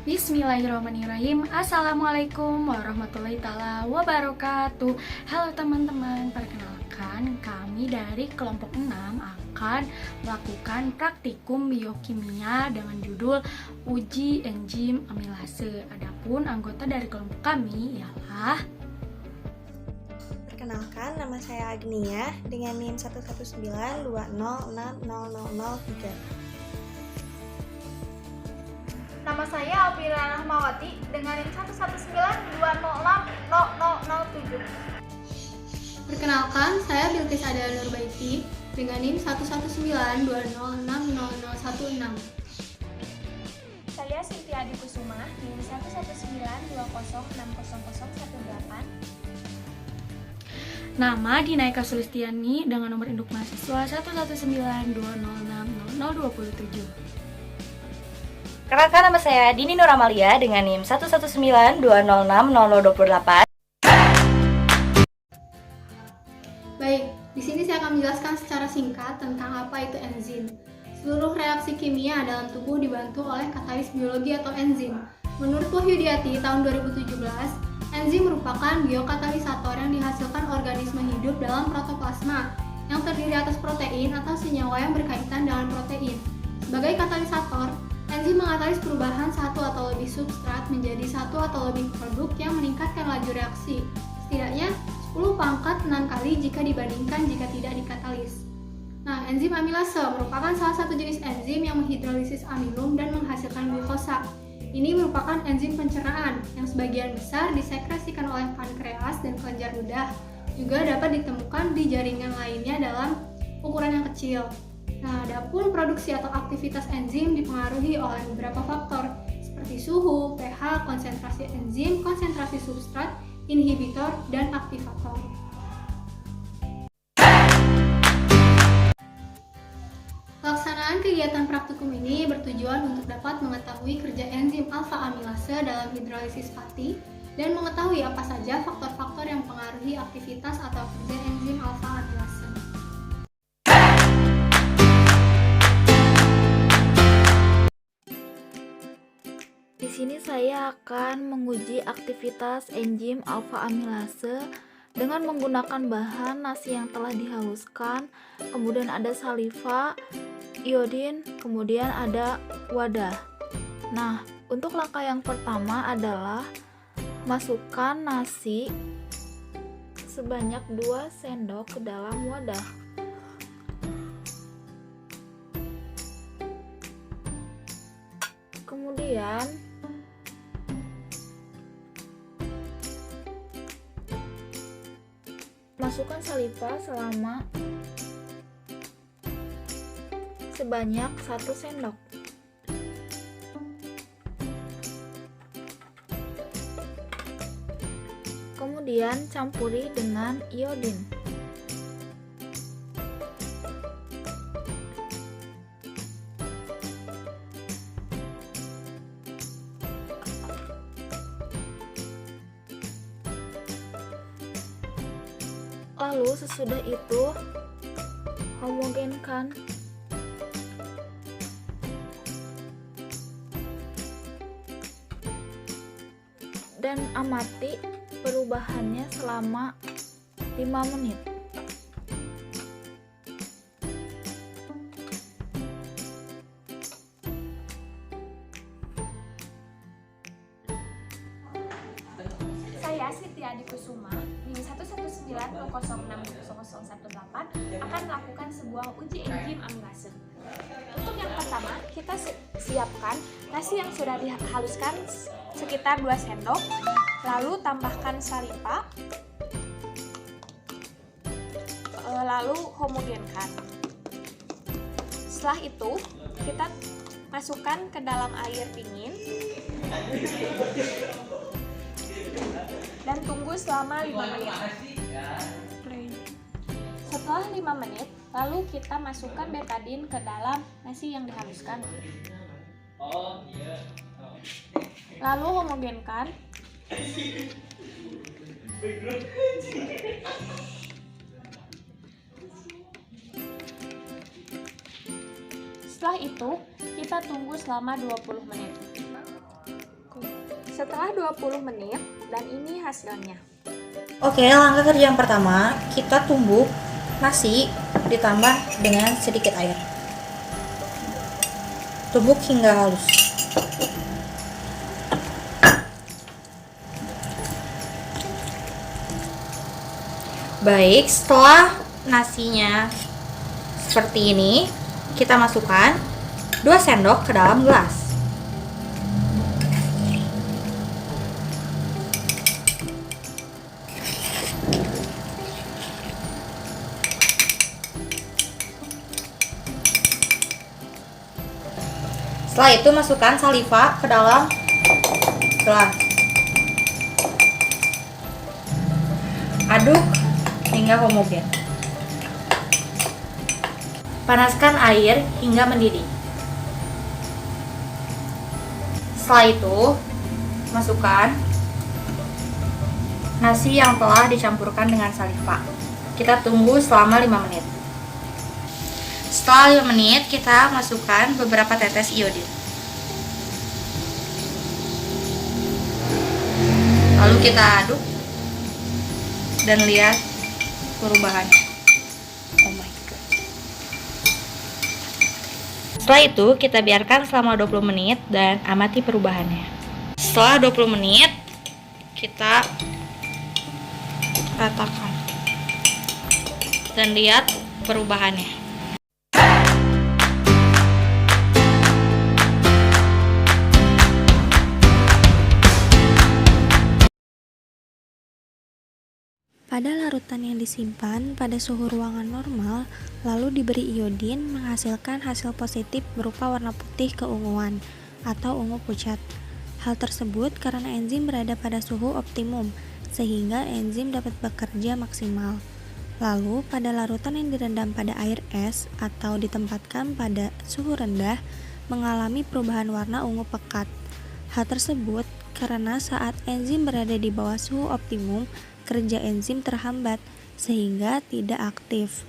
Bismillahirrahmanirrahim. Assalamualaikum warahmatullahi taala wabarakatuh. Halo teman-teman, perkenalkan kami dari kelompok 6 akan melakukan praktikum biokimia dengan judul uji enzim amilase. Adapun anggota dari kelompok kami ialah Perkenalkan, nama saya Agnia dengan NIM 11920600003. Nama saya Alfira Rahmawati dengan NIM 119206007. Perkenalkan, saya Bilqis Ada Nurbaiti dengan NIM 11920600016. Saya Cynthia Adikusuma NIM 119206018. nama Dinaika Sulistiani dengan nomor induk mahasiswa 11920600027. Perkenalkan, nama saya Dini Nur Amalia dengan NIM 11920600028. Baik, di sini saya akan menjelaskan secara singkat tentang apa itu enzim. Seluruh reaksi kimia dalam tubuh dibantu oleh katalis biologi atau enzim. Menurut Wahyudiati tahun 2017, enzim merupakan biokatalisator yang dihasilkan organisme hidup dalam protoplasma yang terdiri atas protein atau senyawa yang berkaitan dengan protein. Sebagai katalisator, enzim mengatalis perubahan satu atau lebih substrat menjadi satu atau lebih produk yang meningkatkan laju reaksi, setidaknya 10 pangkat 6 kali jika dibandingkan jika tidak dikatalis. Nah, enzim amilase merupakan salah satu jenis enzim yang menghidrolisis amilum dan menghasilkan glukosa. Ini merupakan enzim pencernaan yang sebagian besar disekresikan oleh pankreas dan kelenjar ludah, juga dapat ditemukan di jaringan lainnya dalam ukuran yang kecil. Nah, adapun produksi atau aktivitas enzim dipengaruhi oleh beberapa faktor seperti suhu, pH, konsentrasi enzim, konsentrasi substrat, inhibitor, dan aktivator. Pelaksanaan kegiatan praktikum ini bertujuan untuk dapat mengetahui kerja enzim alfa amilase dalam hidrolisis fatty dan mengetahui apa saja faktor-faktor yang mempengaruhi aktivitas atau kerja enzim alfa amilase. Di sini saya akan menguji aktivitas enzim alfa amilase dengan menggunakan bahan nasi yang telah dihaluskan, kemudian ada saliva, iodin, kemudian ada wadah. Nah, untuk langkah yang pertama adalah masukkan nasi sebanyak 2 sendok ke dalam wadah. Kemudian masukkan saliva sebanyak 1 sendok. Kemudian campuri dengan iodin. Lalu sesudah itu homogenkan dan amati perubahannya selama 5 menit. Saya Cynthia Adikusuma NIM 11920600018 akan melakukan sebuah uji enzim amilase. Untuk yang pertama, kita siapkan nasi yang sudah dihaluskan sekitar 2 sendok, lalu tambahkan saliva, lalu homogenkan. Setelah itu, kita masukkan ke dalam air dingin dan tunggu selama 5 menit. Setelah 5 menit, lalu kita masukkan betadin ke dalam nasi yang dihaluskan. Lalu homogenkan. Setelah itu, kita tunggu selama 20 menit. Setelah 20 menit, dan ini hasilnya. Oke, langkah kerja yang pertama, kita tumbuk nasi ditambah dengan sedikit air. Tumbuk hingga halus. Baik, setelah nasinya seperti ini, kita masukkan 2 sendok ke dalam gelas. Setelah itu masukkan saliva ke dalam gelas. Aduk hingga homogen. Panaskan air hingga mendidih. Setelah itu, masukkan nasi yang telah dicampurkan dengan saliva. Kita tunggu selama 5 menit. Setelah 5 menit, kita masukkan beberapa tetes iodin. Lalu kita aduk dan lihat perubahannya. Oh my god. Setelah itu, kita biarkan selama 20 menit dan amati perubahannya. Setelah 20 menit, kita ratakan dan lihat perubahannya. Pada larutan yang disimpan pada suhu ruangan normal, lalu diberi iodin menghasilkan hasil positif berupa warna putih keunguan atau ungu pucat. Hal tersebut karena enzim berada pada suhu optimum, sehingga enzim dapat bekerja maksimal. Lalu, pada larutan yang direndam pada air es atau ditempatkan pada suhu rendah, mengalami perubahan warna ungu pekat. Hal tersebut karena saat enzim berada di bawah suhu optimum, kerja enzim terhambat sehingga tidak aktif.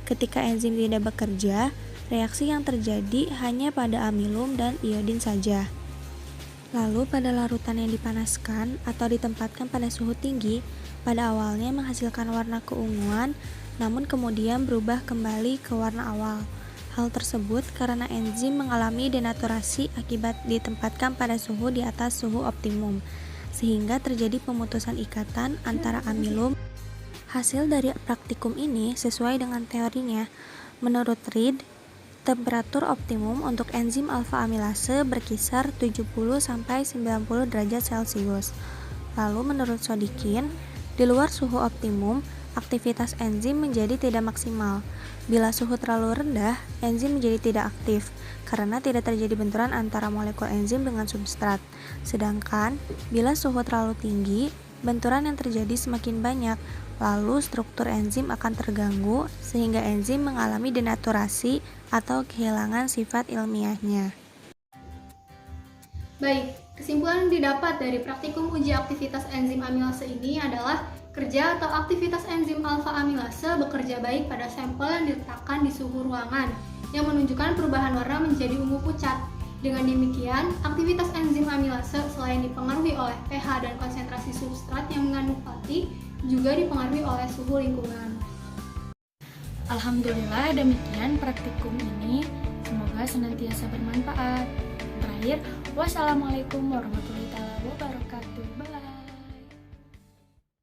Ketika enzim tidak bekerja, reaksi yang terjadi hanya pada amilum dan iodin saja. Lalu pada larutan yang dipanaskan atau ditempatkan pada suhu tinggi, pada awalnya menghasilkan warna keunguan, namun kemudian berubah kembali ke warna awal. Hal tersebut karena enzim mengalami denaturasi akibat ditempatkan pada suhu di atas suhu optimum, sehingga terjadi pemutusan ikatan antara amilum. Hasil dari praktikum ini sesuai dengan teorinya. Menurut Reed, temperatur optimum untuk enzim alfa amilase berkisar 70-90 derajat Celcius. Lalu menurut Sodikin, di luar suhu optimum, aktivitas enzim menjadi tidak maksimal. Bila suhu terlalu rendah, enzim menjadi tidak aktif karena tidak terjadi benturan antara molekul enzim dengan substrat. Sedangkan bila suhu terlalu tinggi, benturan yang terjadi semakin banyak, lalu struktur enzim akan terganggu sehingga enzim mengalami denaturasi atau kehilangan sifat ilmiahnya. Baik, kesimpulan yang didapat dari praktikum uji aktivitas enzim amilase ini adalah kerja atau aktivitas enzim alfa amilase bekerja baik pada sampel yang diletakkan di suhu ruangan yang menunjukkan perubahan warna menjadi ungu pucat. Dengan demikian, aktivitas enzim amilase selain dipengaruhi oleh pH dan konsentrasi substrat yang mengandung platik, juga dipengaruhi oleh suhu lingkungan. Alhamdulillah, demikian praktikum ini. Semoga senantiasa bermanfaat. Terakhir, wassalamualaikum warahmatullahi wabarakatuh.